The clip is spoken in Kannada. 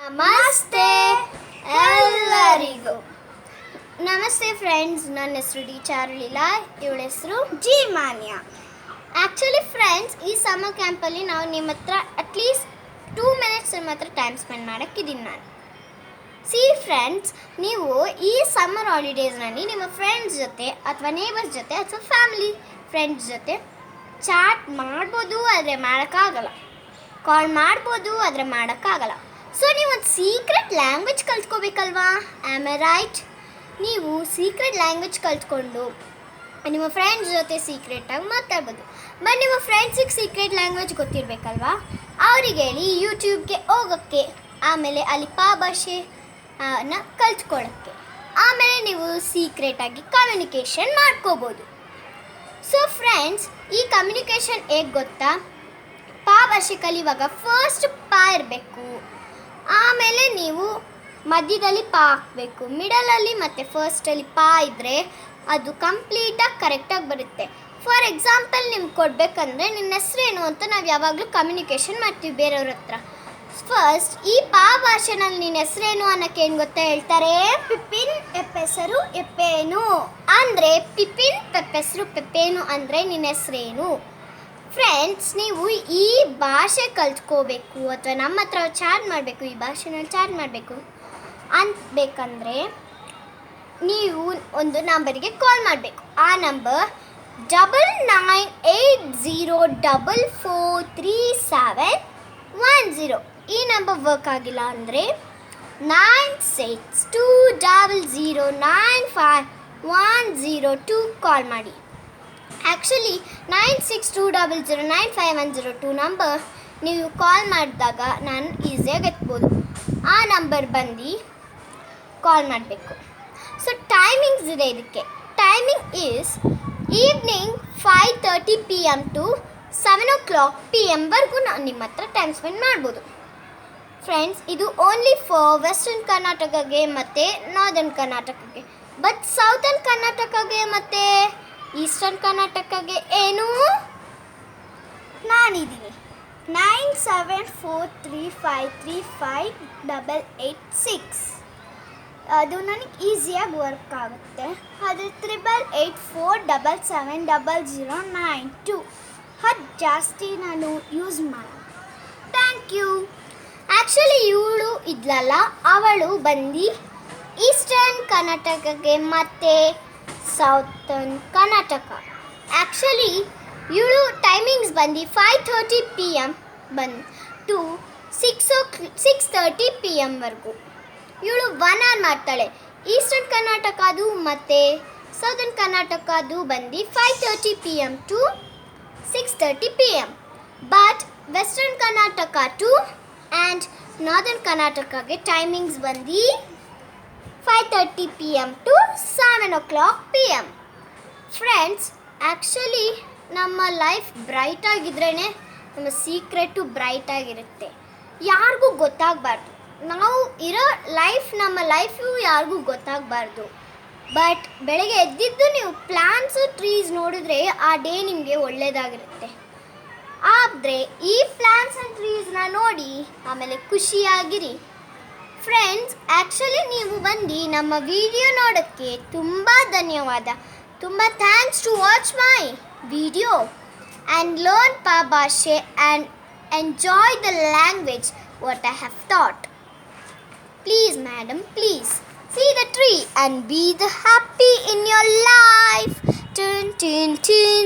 ನಮಸ್ತೆ ಎಲ್ಲರಿಗೂ. ನಮಸ್ತೆ ಫ್ರೆಂಡ್ಸ್, ನನ್ನ ಹೆಸರು ಡಿ ಚಾರುಲೀಲಾ, ಇವಳ ಹೆಸರು ಜಿ ಮಾನ್ಯ. ಆ್ಯಕ್ಚುಲಿ ಫ್ರೆಂಡ್ಸ್, ಈ ಸಮ್ಮರ್ ಕ್ಯಾಂಪಲ್ಲಿ ನಾವು ನಿಮ್ಮ ಹತ್ರ ಅಟ್ಲೀಸ್ಟ್ 2 ಮಿನಿಟ್ಸ್ ನಿಮ್ಮ ಹತ್ರ ಟೈಮ್ ಸ್ಪೆಂಡ್ ಮಾಡೋಕ್ಕಿದ್ದೀನಿ ನಾನು. ಸಿ ಫ್ರೆಂಡ್ಸ್, ನೀವು ಈ ಸಮ್ಮರ್ ಹಾಲಿಡೇಸ್ನಲ್ಲಿ ನಿಮ್ಮ ಫ್ರೆಂಡ್ಸ್ ಜೊತೆ ಅಥವಾ ನೇಬರ್ಸ್ ಜೊತೆ ಅಥವಾ ಫ್ಯಾಮಿಲಿ ಫ್ರೆಂಡ್ಸ್ ಜೊತೆ ಚಾಟ್ ಮಾಡ್ಬೋದು, ಆದರೆ ಮಾಡೋಕ್ಕಾಗಲ್ಲ. ಕಾಲ್ ಮಾಡ್ಬೋದು, ಆದರೆ ಮಾಡೋಕ್ಕಾಗಲ್ಲ. ಸೊ ನೀವು ಒಂದು ಸೀಕ್ರೆಟ್ ಲ್ಯಾಂಗ್ವೇಜ್ ಕಲ್ತ್ಕೋಬೇಕಲ್ವಾ? Am I right? ನೀವು ಸೀಕ್ರೆಟ್ ಲ್ಯಾಂಗ್ವೇಜ್ ಕಲ್ತ್ಕೊಂಡು ನಿಮ್ಮ ಫ್ರೆಂಡ್ಸ್ ಜೊತೆ ಸೀಕ್ರೆಟಾಗಿ ಮಾತಾಡ್ಬೋದು. ಬಟ್ ನಿಮ್ಮ ಫ್ರೆಂಡ್ಸಿಗೆ ಸೀಕ್ರೆಟ್ ಲ್ಯಾಂಗ್ವೇಜ್ ಗೊತ್ತಿರಬೇಕಲ್ವಾ? ಅವರಿಗೆ ಹೇಳಿ ಯೂಟ್ಯೂಬ್ಗೆ ಹೋಗೋಕ್ಕೆ, ಆಮೇಲೆ ಅಲ್ಲಿ ಭಾಷೆನ ಕಲ್ತ್ಕೊಳ್ಳೋಕ್ಕೆ, ಆಮೇಲೆ ನೀವು ಸೀಕ್ರೆಟಾಗಿ ಕಮ್ಯುನಿಕೇಷನ್ ಮಾಡ್ಕೋಬೋದು. ಸೊ ಫ್ರೆಂಡ್ಸ್, ಈ ಕಮ್ಯುನಿಕೇಷನ್ ಹೇಗೆ ಗೊತ್ತಾ? ಭಾಷೆ ಕಲಿಯುವಾಗ ಫಸ್ಟ್ ಇರಬೇಕು, ಆಮೇಲೆ ನೀವು ಮಧ್ಯದಲ್ಲಿ ಹಾಕಬೇಕು, ಮಿಡಲಲ್ಲಿ ಮತ್ತು ಫಸ್ಟಲ್ಲಿ ಇದ್ದರೆ ಅದು ಕಂಪ್ಲೀಟಾಗಿ ಕರೆಕ್ಟಾಗಿ ಬರುತ್ತೆ. ಫಾರ್ ಎಕ್ಸಾಂಪಲ್ ನಿಮ್ಗೆ ಕೊಡಬೇಕಂದ್ರೆ ನಿನ್ನ ಹೆಸರೇನು ಅಂತ ನಾವು ಯಾವಾಗಲೂ ಕಮ್ಯುನಿಕೇಷನ್ ಮಾಡ್ತೀವಿ ಬೇರೆಯವ್ರ ಹತ್ರ. ಫಸ್ಟ್ ಈ ಭಾಷೆನಲ್ಲಿ ನಿನ್ನ ಹೆಸರೇನು ಅನ್ನೋಕ್ಕೆ ಏನು ಗೊತ್ತಾ ಹೇಳ್ತಾರೆ? ಪಿಪಿನ್ ಎಪ್ಪೆಸರು ಎಪ್ಪೇನು ಅಂದರೆ ಪಿಪಿನ್, ಪೆಪ್ಪೆಸರು ಪೆಪ್ಪೇನು ಅಂದರೆ ನಿನ್ನ ಹೆಸರೇನು. ಫ್ರೆಂಡ್ಸ್, ನೀವು ಈ ಭಾಷೆ ಕಲ್ತ್ಕೋಬೇಕು ಅಥವಾ ನಮ್ಮ ಹತ್ರ ಚಾಟ್ ಮಾಡಬೇಕು, ಈ ಭಾಷೆನಲ್ಲಿ ಚಾಟ್ ಮಾಡಬೇಕು ಅನ್ಬೇಕಂದ್ರೆ ನೀವು ಒಂದು ನಂಬರಿಗೆ ಕಾಲ್ ಮಾಡಬೇಕು. ಆ ನಂಬರ್ 9980443710. ಈ ನಂಬರ್ ವರ್ಕ್ ಆಗಿಲ್ಲ ಅಂದರೆ 9620095102 ಕಾಲ್ ಮಾಡಿ. ಆ್ಯಕ್ಚುಲಿ 9620095102 ನಂಬರ್ ನೀವು ಕಾಲ್ ಮಾಡಿದಾಗ ನಾನು ಈಸಿಯಾಗಿ ಎತ್ಬೋದು. ಆ ನಂಬರ್ ಬಂದು ಕಾಲ್ ಮಾಡಬೇಕು. ಸೊ ಟೈಮಿಂಗ್ಸ್ ಇದೆ ಇದಕ್ಕೆ. Timing is evening 5:30 PM to 7 PM ನಾನು ನಿಮ್ಮ ಹತ್ರ ಟೈಮ್ ಸ್ಪೆಂಡ್ ಮಾಡ್ಬೋದು. ಫ್ರೆಂಡ್ಸ್, ಇದು ಓನ್ಲಿ ಫಾರ್ ವೆಸ್ಟರ್ನ್ ಕರ್ನಾಟಕಗೆ ಮತ್ತು ನಾರ್ದರ್ನ್ ಕರ್ನಾಟಕಕ್ಕೆ. ಬಟ್ ಸೌತರ್ನ್ ಕರ್ನಾಟಕಗೆ ಮತ್ತು ಈಸ್ಟರ್ನ್ ಕರ್ನಾಟಕಗೆ ಏನು? ನಾನಿದ್ದೀನಿ. 9743535886. ಅದು ನನಗೆ ಈಸಿಯಾಗಿ ವರ್ಕ್ ಆಗುತ್ತೆ. ಅದು 8884770092. ಅದು ಜಾಸ್ತಿ ನಾನು ಯೂಸ್ ಮಾಡಿ. Thank you. ಆ್ಯಕ್ಚುಲಿ ಇವಳು ಇದ್ಲಲ್ಲ, ಅವಳು ಬಂದು ಈಸ್ಟರ್ನ್ ಕರ್ನಾಟಕಕ್ಕೆ ಮತ್ತು ಸೌತರ್ನ್ ಕರ್ನಾಟಕ. ಆ್ಯಕ್ಚುಲಿ ಇವಳು ಟೈಮಿಂಗ್ಸ್ ಬಂದು 5:30 PM ಟು 6:30 PM. ಇವಳು 1 hour ಮಾಡ್ತಾಳೆ. ಈಸ್ಟರ್ನ್ ಕರ್ನಾಟಕದು ಮತ್ತು ಸೌತರ್ನ್ ಕರ್ನಾಟಕದು ಬಂದು 5:30 PM to 6:30 PM. But western Karnataka too and northern ಕರ್ನಾಟಕಗೆ ಟೈಮಿಂಗ್ಸ್ ಬಂದು 5:30 PM to 7 PM. Friends, actually ನಮ್ಮ ಲೈಫ್ ಬ್ರೈಟಾಗಿದ್ರೇ ನಮ್ಮ ಸೀಕ್ರೆಟು ಬ್ರೈಟಾಗಿರುತ್ತೆ. ಯಾರಿಗೂ ಗೊತ್ತಾಗಬಾರ್ದು. ನಾವು ಇರೋ ನಮ್ಮ ಲೈಫು ಯಾರಿಗೂ ಗೊತ್ತಾಗಬಾರ್ದು. ಬಟ್ ಬೆಳಗ್ಗೆ ಎದ್ದಿದ್ದು ನೀವು ಪ್ಲಾಂಟ್ಸು ಟ್ರೀಸ್ ನೋಡಿದ್ರೆ ಆ ಡೇ ನಿಮಗೆ ಒಳ್ಳೆಯದಾಗಿರುತ್ತೆ. ಆದರೆ ಈ ಪ್ಲಾಂಟ್ಸ್ ಆ್ಯಂಡ್ ಟ್ರೀಸ್ನ ನೋಡಿ ಆಮೇಲೆ ಖುಷಿಯಾಗಿರಿ. ಫ್ರೆಂಡ್ಸ್, ಆ್ಯಕ್ಚುಲಿ ನೀವು ಬಂದು ನಮ್ಮ ವಿಡಿಯೋ ನೋಡೋಕ್ಕೆ ತುಂಬ ಧನ್ಯವಾದ. ತುಂಬ thanks to watch my video and learn ಭಾಷೆ and enjoy the language what I have thought. Please madam, please see the tree and be the happy in your life. Tun tun tun.